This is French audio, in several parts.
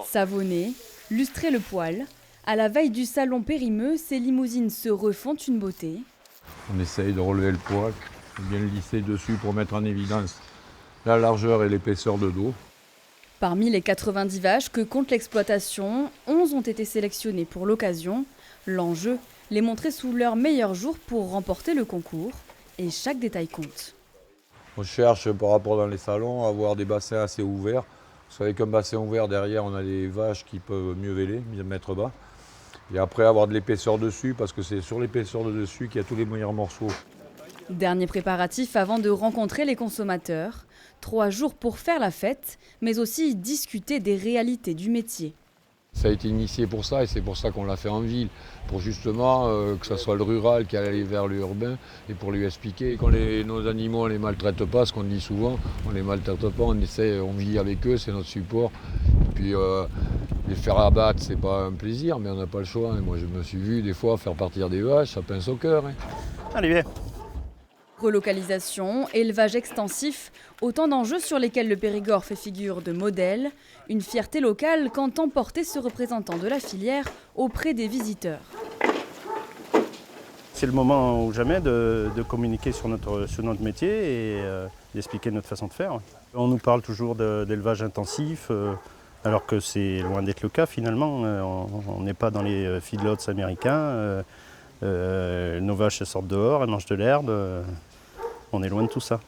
Savonner, lustrer le poil. À la veille du salon Périmeux, ces limousines se refont une beauté. On essaye de relever le poil, de bien le lisser dessus pour mettre en évidence la largeur et l'épaisseur de dos. Parmi les 90 vaches que compte l'exploitation, 11 ont été sélectionnées pour l'occasion. L'enjeu, les montrer sous leur meilleur jour pour remporter le concours. Et chaque détail compte. On cherche par rapport dans les salons à avoir des bassins assez ouverts. Parce qu'avec un bassin ouvert derrière, on a les vaches qui peuvent mieux véler, mieux mettre bas. Et après avoir de l'épaisseur dessus, parce que c'est sur l'épaisseur de dessus qu'il y a tous les meilleurs morceaux. Dernier préparatif avant de rencontrer les consommateurs. 3 jours pour faire la fête, mais aussi discuter des réalités du métier. Ça a été initié pour ça et c'est pour ça qu'on l'a fait en ville. Pour justement que ce soit le rural qui allait vers l'urbain et pour lui expliquer. Quand nos animaux, on ne les maltraite pas, ce qu'on dit souvent, on ne les maltraite pas, on vit avec eux, c'est notre support. Et puis les faire abattre, c'est pas un plaisir, mais on n'a pas le choix. Et moi je me suis vu des fois faire partir des vaches, ça pince au cœur. Allez, viens. Relocalisation, élevage extensif, autant d'enjeux sur lesquels le Périgord fait figure de modèle. Une fierté locale qu'entend porter ce représentant de la filière auprès des visiteurs. C'est le moment ou jamais de communiquer sur notre métier et d'expliquer notre façon de faire. On nous parle toujours d'élevage intensif, alors que c'est loin d'être le cas finalement. On n'est pas dans les feedlots américains. Nos vaches elles sortent dehors, elles mangent de l'herbe. On est loin de tout ça.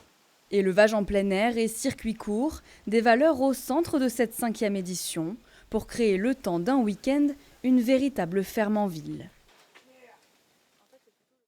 Élevage en plein air et circuit court, des valeurs au centre de cette 5e édition, pour créer le temps d'un week-end une véritable ferme en ville.